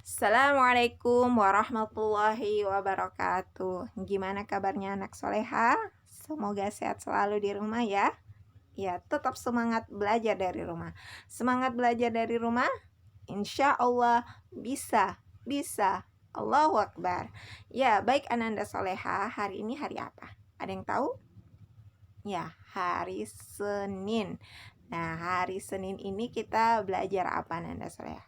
Assalamualaikum warahmatullahi wabarakatuh. Gimana kabarnya anak soleha? Semoga sehat selalu di rumah ya. Ya, tetap semangat belajar dari rumah. Semangat belajar dari rumah, insya Allah bisa, bisa. Allahu Akbar. Ya, baik Ananda soleha, hari ini hari apa? Ada yang tahu? Ya, hari Senin. Nah, hari Senin ini kita belajar apa Ananda soleha?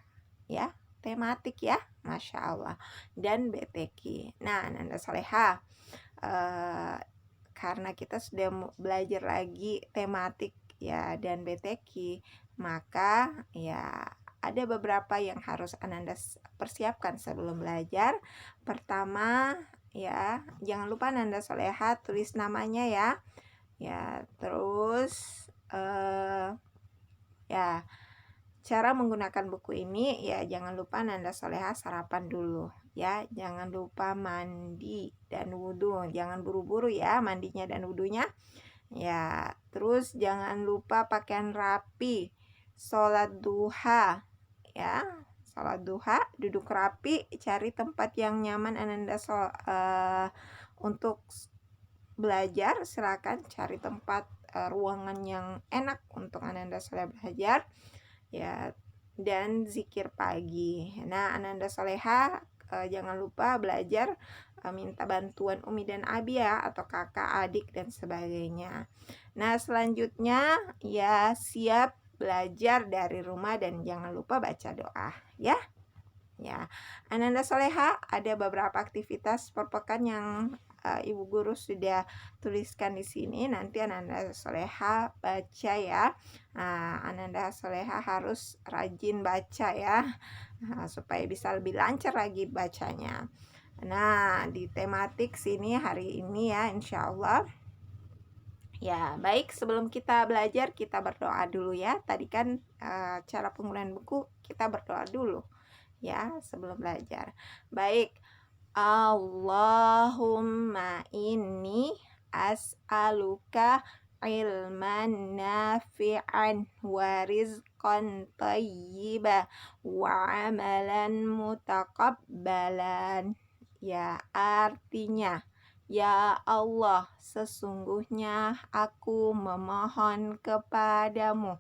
Ya, tematik ya, Masya Allah, dan BTQ. Nah, Nanda Soleha, karena kita sudah belajar lagi tematik ya dan BTQ, maka ya ada beberapa yang harus Ananda persiapkan sebelum belajar. Pertama ya, jangan lupa Nanda Soleha tulis namanya ya. Ya, terus ya, cara menggunakan buku ini ya jangan lupa Nanda Soleha sarapan dulu ya. Jangan lupa mandi dan wudhu. Jangan buru-buru ya mandinya dan wudhunya. Ya, terus jangan lupa pakaian rapi. Sholat duha ya. Sholat duha, duduk rapi, cari tempat yang nyaman Ananda untuk belajar. Silakan cari tempat ruangan yang enak untuk Ananda Soleha belajar ya, dan zikir pagi. Nah, Ananda Soleha jangan lupa belajar minta bantuan Umi dan Abi ya, atau kakak, adik dan sebagainya. Nah, selanjutnya ya siap belajar dari rumah dan jangan lupa baca doa ya. Ya, Ananda Soleha ada beberapa aktivitas per pekan yang Ibu Guru sudah tuliskan di sini. Nanti Ananda Soleha baca ya. Ananda Soleha harus rajin baca ya, supaya bisa lebih lancar lagi bacanya. Nah, di tematik sini hari ini ya, insya Allah. Ya, baik, sebelum kita belajar, kita berdoa dulu ya. Tadi kan cara penggunaan buku, kita berdoa dulu ya sebelum belajar. Baik, Allahumma inni as'aluka ilman nafi'an wa rizqan tayyiba wa amalan mutaqabbalan. Ya, artinya, ya Allah, sesungguhnya aku memohon kepadamu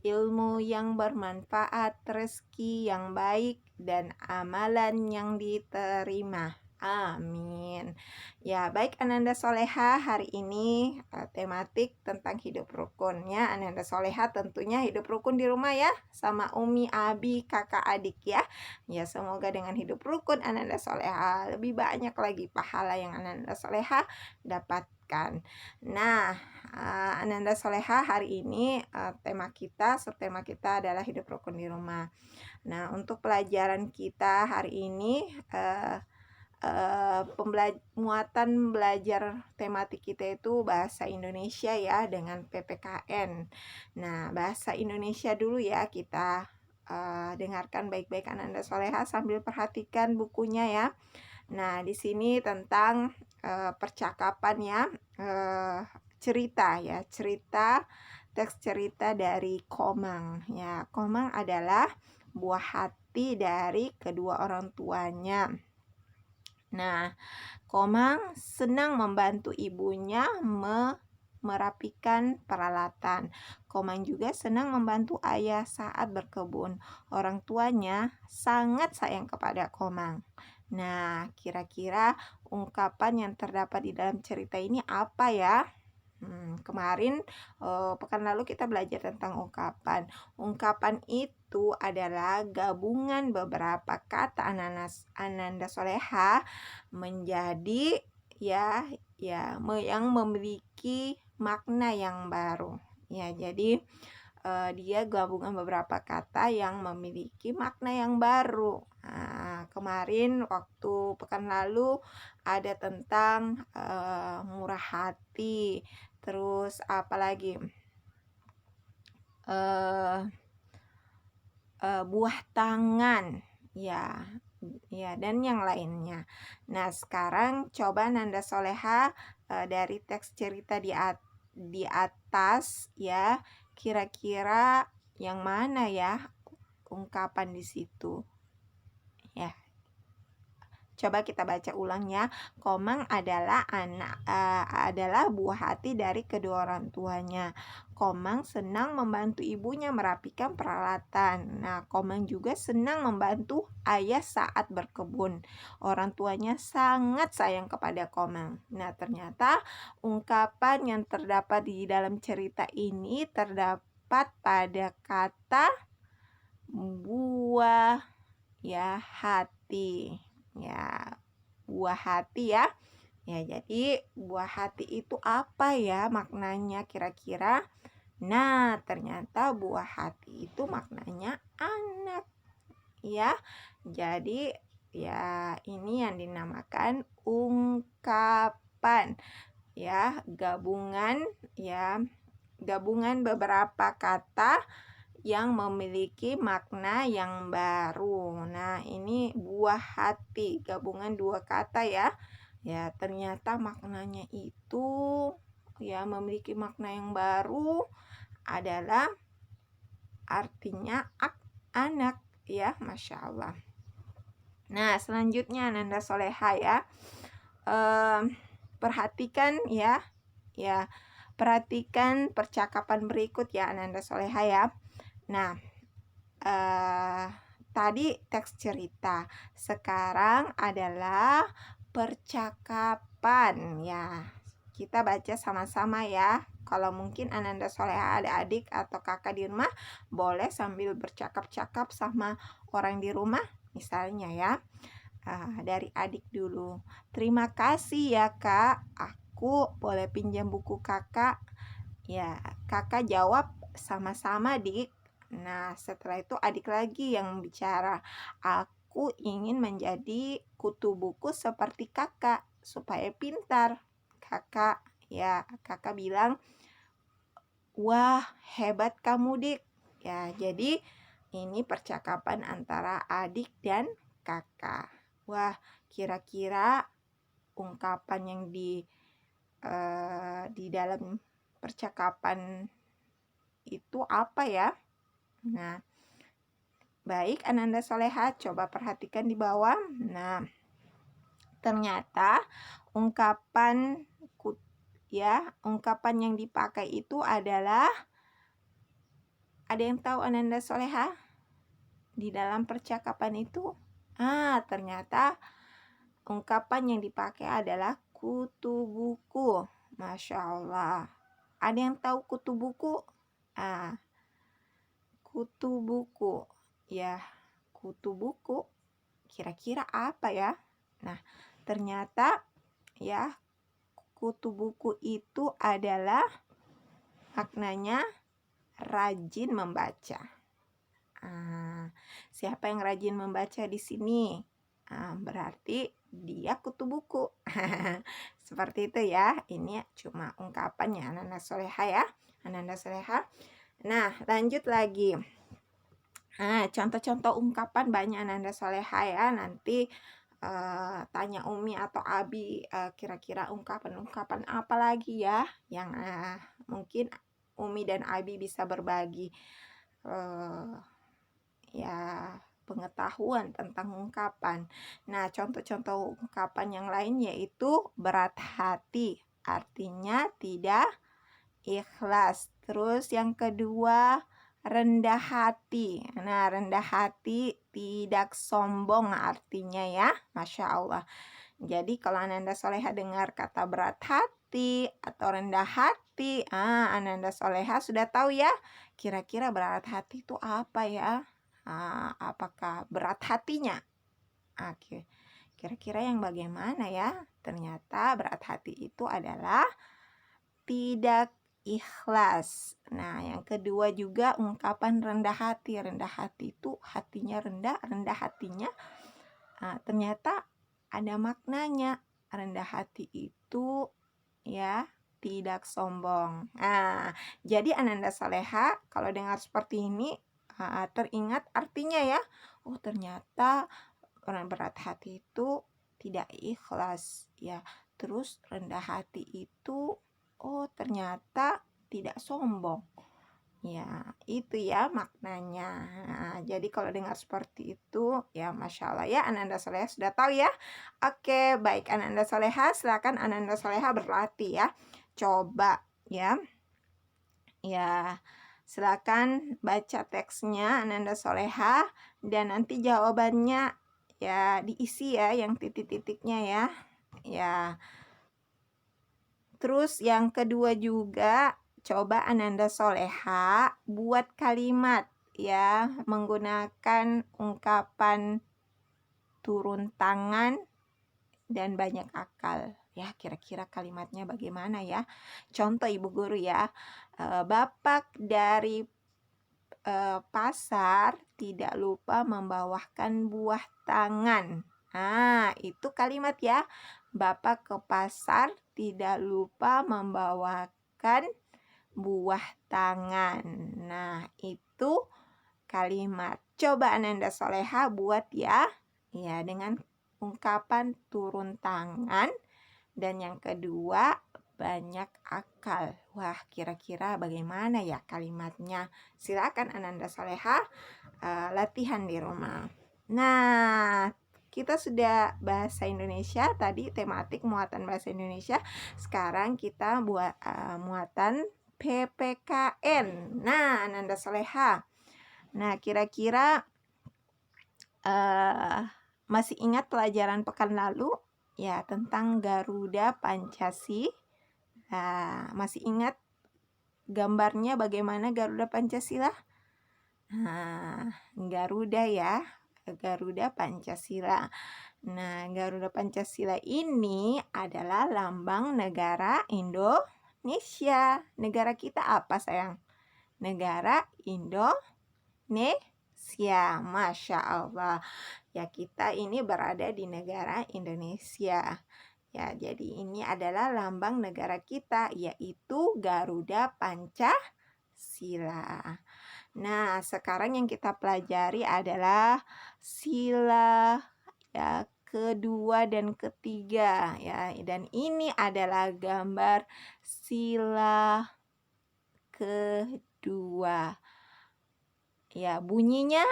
ilmu yang bermanfaat, rezeki yang baik, dan amalan yang diterima. Amin. Ya, baik Ananda Soleha, hari ini tematik tentang hidup rukun ya. Ananda Soleha tentunya hidup rukun di rumah ya, sama Umi, Abi, kakak, adik ya. Ya, semoga dengan hidup rukun Ananda Soleha lebih banyak lagi pahala yang Ananda Soleha dapatkan. Nah, Ananda Soleha, hari ini subtema kita adalah hidup rukun di rumah. Nah, untuk pelajaran kita hari ini muatan belajar tematik kita itu bahasa Indonesia ya, dengan PPKN. Nah, bahasa Indonesia dulu ya, kita dengarkan baik-baik Ananda Soleha sambil perhatikan bukunya ya. Nah, di sini tentang percakapan ya, cerita ya, teks cerita dari Komang ya. Komang adalah buah hati dari kedua orang tuanya. Nah, Komang senang membantu ibunya merapikan peralatan. Komang juga senang membantu ayah saat berkebun. Orang tuanya sangat sayang kepada Komang. Nah, kira-kira ungkapan yang terdapat di dalam cerita ini apa ya? Kemarin pekan lalu kita belajar tentang ungkapan. Ungkapan itu adalah gabungan beberapa kata Ananda Soleha menjadi yang memiliki makna yang baru. Ya, jadi dia gabungan beberapa kata yang memiliki makna yang baru. Kemarin waktu pekan lalu ada tentang murah hati, terus apalagi buah tangan ya, dan yang lainnya. Nah, sekarang coba Nanda Soleha dari teks cerita di atas ya, kira-kira yang mana ya ungkapan di situ Ya, coba kita baca ulang ya. Komang adalah adalah buah hati dari kedua orang tuanya. Komang senang membantu ibunya merapikan peralatan. Nah, Komang juga senang membantu ayah saat berkebun. Orang tuanya sangat sayang kepada Komang. Nah, ternyata ungkapan yang terdapat di dalam cerita ini terdapat pada kata buah ya hati. Ya, buah hati ya. Ya, jadi buah hati itu apa ya maknanya kira-kira? Nah, ternyata buah hati itu maknanya anak. Ya. Jadi ya ini yang dinamakan ungkapan. Ya, gabungan beberapa kata yang memiliki makna yang baru. Nah, ini buah hati, gabungan dua kata ya. Ya, ternyata maknanya itu ya memiliki makna yang baru adalah artinya anak ya, Masya Allah. Nah, selanjutnya Ananda Soleha ya. Perhatikan ya. Ya, perhatikan percakapan berikut ya Ananda Soleha ya. Nah, tadi teks cerita, sekarang adalah percakapan ya. Kita baca sama-sama ya. Kalau mungkin Ananda Soleha ada adik atau kakak di rumah, boleh sambil bercakap-cakap sama orang di rumah misalnya ya. Dari adik dulu. Terima kasih ya kak, aku boleh pinjam buku kakak? Ya, kakak jawab sama-sama dik. Nah, setelah itu adik lagi yang bicara. Aku ingin menjadi kutu buku seperti kakak supaya pintar. Kakak bilang, wah hebat kamu dik. Ya, jadi ini percakapan antara adik dan kakak. Wah, kira-kira ungkapan yang di dalam percakapan itu apa ya? Nah, baik Ananda Soleha, coba perhatikan di bawah. Nah, ternyata ungkapan yang dipakai itu adalah, ada yang tahu Ananda Soleha di dalam percakapan itu? Ternyata ungkapan yang dipakai adalah kutu buku. Masya Allah. Ada yang tahu kutu buku? Kutu buku. Ya, kutu buku. Kira-kira apa ya? Nah, ternyata ya kutu buku itu adalah maknanya rajin membaca. Siapa yang rajin membaca di sini? Berarti dia kutu buku. Seperti itu ya. Ini cuma ungkapannya Ananda Soleha ya. Ananda Soleha. Nah, lanjut lagi. Contoh-contoh ungkapan banyak Ananda Soleha ya. Nanti tanya Umi atau Abi kira-kira ungkapan-ungkapan apa lagi ya yang mungkin Umi dan Abi bisa berbagi pengetahuan tentang ungkapan. Nah, contoh-contoh ungkapan yang lain yaitu berat hati, artinya tidak ikhlas. Terus yang kedua, rendah hati. Nah, rendah hati tidak sombong artinya ya. Masya Allah. Jadi kalau Ananda Soleha dengar kata berat hati atau rendah hati, Ananda Soleha sudah tahu ya. Kira-kira berat hati itu apa ya? Apakah berat hatinya? Kira-kira yang bagaimana ya? Ternyata berat hati itu adalah tidak ikhlas. Nah, yang kedua juga ungkapan rendah hati. Rendah hati itu hatinya rendah, rendah hatinya. Ternyata ada maknanya. Rendah hati itu ya tidak sombong. Jadi Ananda Soleha kalau dengar seperti ini teringat artinya ya. Oh, ternyata orang berat hati itu tidak ikhlas ya. Terus rendah hati itu ternyata tidak sombong. Ya, itu ya maknanya. Nah, jadi kalau dengar seperti itu, ya Masya Allah ya, Ananda Soleha sudah tahu ya. Oke, baik Ananda Soleha, silakan Ananda Soleha berlatih ya. Coba ya. Ya, silakan baca teksnya Ananda Soleha dan nanti jawabannya ya diisi ya yang titik-titiknya ya. Ya. Terus yang kedua juga coba Ananda Soleha buat kalimat ya menggunakan ungkapan turun tangan dan banyak akal. Ya, kira-kira kalimatnya bagaimana ya? Contoh Ibu Guru ya. Bapak dari pasar tidak lupa membawakan buah tangan. Nah, itu kalimat ya. Bapak ke pasar tidak lupa membawakan buah tangan. Nah, itu kalimat. Coba Ananda Soleha buat ya. Ya, dengan ungkapan turun tangan. Dan yang kedua, banyak akal. Wah, kira-kira bagaimana ya kalimatnya? Silakan Ananda Soleha latihan di rumah. Nah, kita sudah bahasa Indonesia tadi, tematik muatan bahasa Indonesia. Sekarang kita buat muatan PPKN. Nah, Ananda Soleha. Nah, kira-kira masih ingat pelajaran pekan lalu? Ya, tentang Garuda Pancasila. Nah, masih ingat gambarnya bagaimana Garuda Pancasila? Nah, Garuda ya, Garuda Pancasila. Nah, Garuda Pancasila ini adalah lambang negara Indonesia. Negara kita apa, sayang? Negara Indonesia. Masya Allah. Ya, kita ini berada di negara Indonesia. Ya, jadi ini adalah lambang negara kita, yaitu Garuda Pancasila. Nah, sekarang yang kita pelajari adalah sila ya kedua dan ketiga ya. Dan ini adalah gambar sila kedua. Ya, bunyinya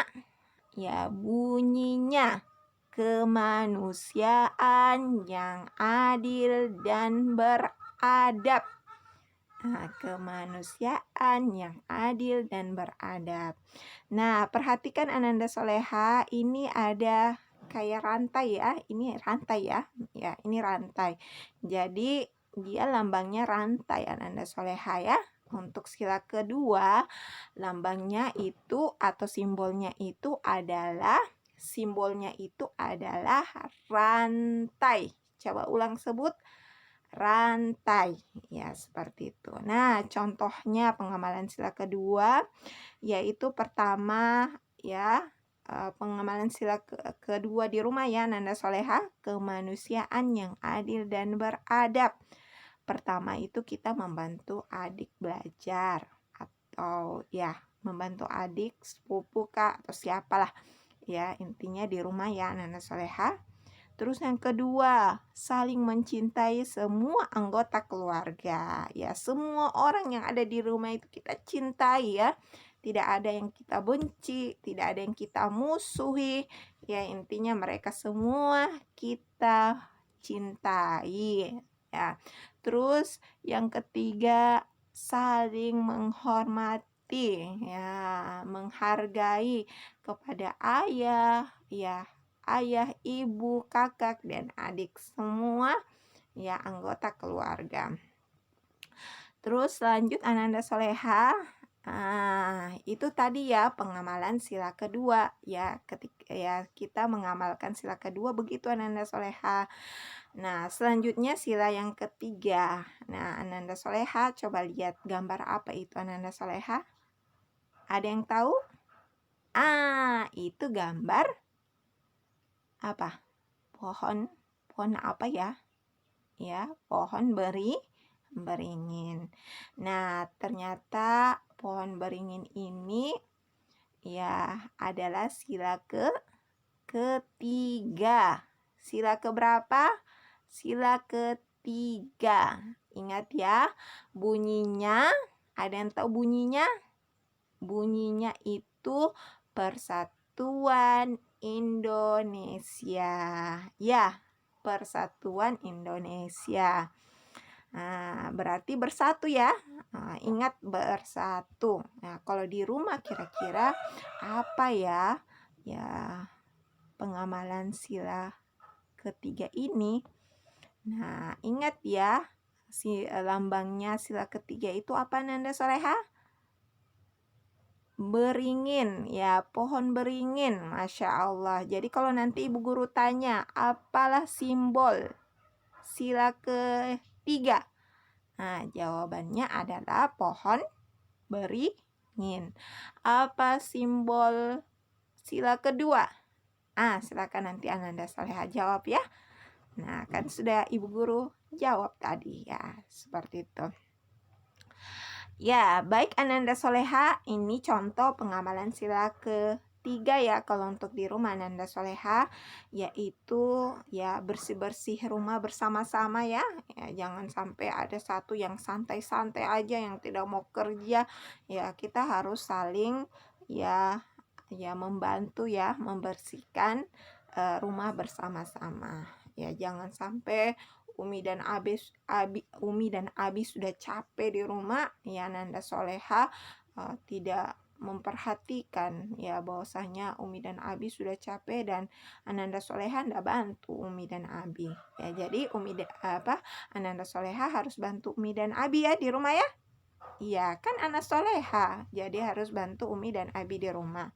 kemanusiaan yang adil dan beradab. Nah, kemanusiaan yang adil dan beradab. Nah, perhatikan Ananda Soleha, ini ada kayak rantai ya. Ini rantai ya. Ya, ini rantai. Jadi, dia lambangnya rantai Ananda Soleha ya. Untuk sila kedua, lambangnya itu atau simbolnya itu adalah rantai. Coba ulang sebut rantai. Ya, seperti itu. Nah, contohnya pengamalan sila kedua yaitu pertama ya, pengamalan sila kedua di rumah ya Nanda Soleha, kemanusiaan yang adil dan beradab. Pertama itu kita membantu adik belajar atau ya membantu adik, sepupu, kak atau siapalah ya, intinya di rumah ya Nanda Soleha. Terus yang kedua, saling mencintai semua anggota keluarga. Ya, semua orang yang ada di rumah itu kita cintai ya. Tidak ada yang kita benci, tidak ada yang kita musuhi. Ya, intinya mereka semua kita cintai. Ya. Terus yang ketiga, saling menghormati. Ya, menghargai kepada ayah, ya, ayah, ibu, kakak, dan adik semua ya anggota keluarga. Terus lanjut Ananda Soleha. Itu tadi ya pengamalan sila kedua ya, ketika ya kita mengamalkan sila kedua begitu Ananda Soleha. Nah, selanjutnya sila yang ketiga. Nah, Ananda Soleha coba lihat gambar apa itu Ananda Soleha? Ada yang tahu? Itu gambar apa? Pohon apa ya? Ya, pohon beringin. Nah, ternyata pohon beringin ini ya adalah sila ketiga. Sila keberapa? Sila ketiga. Ingat ya, bunyinya, ada yang tahu bunyinya? bunyinya itu Persatuan Indonesia. Ya, Persatuan Indonesia. Nah, berarti bersatu ya. Nah, ingat bersatu. Nah, kalau di rumah kira-kira apa ya? Ya, pengamalan sila ketiga ini. Nah, ingat ya, lambangnya sila ketiga itu apa Nanda Soleha? Beringin, ya, pohon beringin. Masya Allah. Jadi kalau nanti ibu guru tanya, apalah simbol sila ketiga? Nah, jawabannya adalah pohon beringin. Apa simbol sila kedua? Silakan nanti Ananda Soleha jawab ya. Nah, kan sudah ibu guru jawab tadi ya, seperti itu. Ya, baik Ananda Soleha, ini contoh pengamalan sila ketiga ya kalau untuk di rumah Ananda Soleha, yaitu ya bersih-bersih rumah bersama-sama ya. Jangan sampai ada satu yang santai-santai aja yang tidak mau kerja. Ya, kita harus saling ya membantu ya membersihkan rumah bersama-sama. Ya, jangan sampai Umi dan Abi sudah capek di rumah, ya Nanda Soleha tidak memperhatikan ya bahwasanya Umi dan Abi sudah capek dan Ananda Soleha tidak bantu Umi dan Abi. Ya, jadi Ananda Soleha harus bantu Umi dan Abi ya di rumah ya. Iya, kan Ananda Soleha, jadi harus bantu Umi dan Abi di rumah.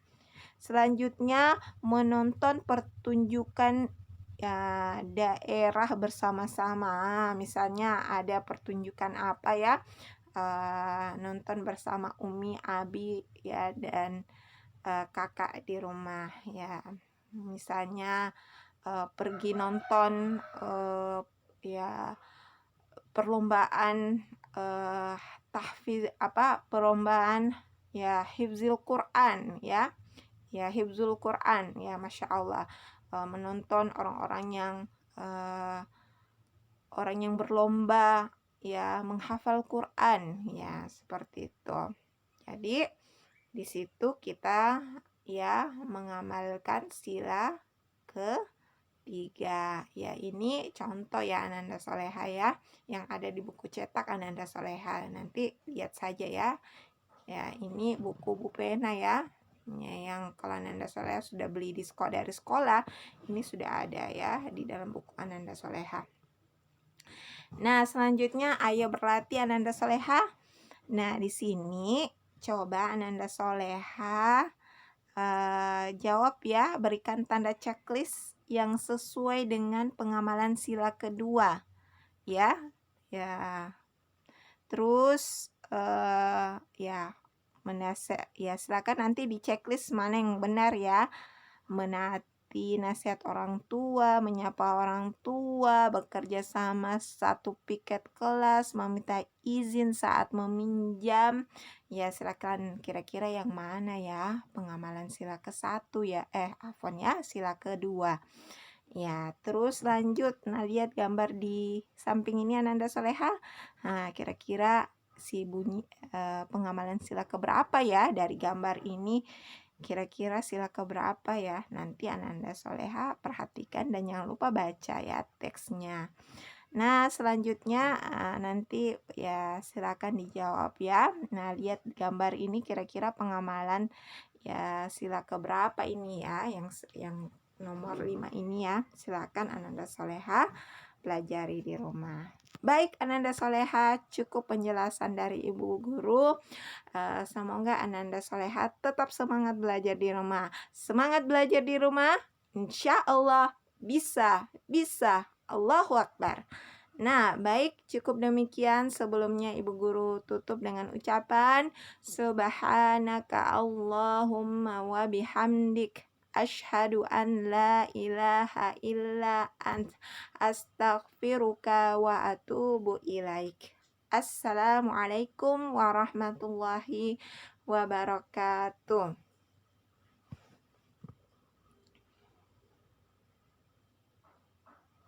Selanjutnya menonton pertunjukan ya daerah bersama-sama. Misalnya ada pertunjukan apa ya, nonton bersama Umi, Abi ya dan kakak di rumah ya. Misalnya pergi nonton ya perlombaan tahfiz perlombaan ya hifzil Quran ya. Ya, hifzul Quran ya, Masya Allah. Menonton orang yang berlomba ya menghafal Quran ya, seperti itu. Jadi di situ kita ya mengamalkan sila ketiga. Ya, ini contoh ya Ananda Soleha ya yang ada di buku cetak Ananda Soleha. Nanti lihat saja ya. Ya, ini buku pena ya. Yang kalau Ananda Soleha sudah beli dari sekolah, ini sudah ada ya di dalam buku Ananda Soleha. Nah, selanjutnya ayo berlatih Ananda Soleha. Nah, di sini coba Ananda Soleha jawab ya, berikan tanda checklist yang sesuai dengan pengamalan sila kedua ya. Ya. Terus silakan nanti di checklist mana yang benar ya. Menaati nasihat orang tua, menyapa orang tua, bekerja sama satu piket kelas, meminta izin saat meminjam. Ya, silakan kira-kira yang mana ya pengamalan sila ke-1 ya. Sila kedua. Ya, terus lanjut. Nah, lihat gambar di samping ini Ananda Soleha. Nah, kira-kira si bunyi pengamalan sila keberapa ya dari gambar ini? Kira-kira sila keberapa ya? Nanti Ananda Soleha perhatikan dan jangan lupa baca ya teksnya. Nah, selanjutnya nanti ya silakan dijawab ya. Nah, lihat gambar ini kira-kira pengamalan ya sila keberapa ini ya yang nomor 5 ini ya. Silakan Ananda Soleha pelajari di rumah. Baik Ananda Soleha, cukup penjelasan dari Ibu Guru. Semoga Ananda Soleha tetap semangat belajar di rumah. Semangat belajar di rumah, insya Allah bisa. Allahu Akbar. Nah, baik, cukup demikian. Sebelumnya Ibu Guru tutup dengan ucapan Subhanaka Allahumma wa bihamdik Ashhadu an la ilaha illa ant astaghfiruka wa atubu ilaik. Assalamualaikum warahmatullahi wabarakatuh.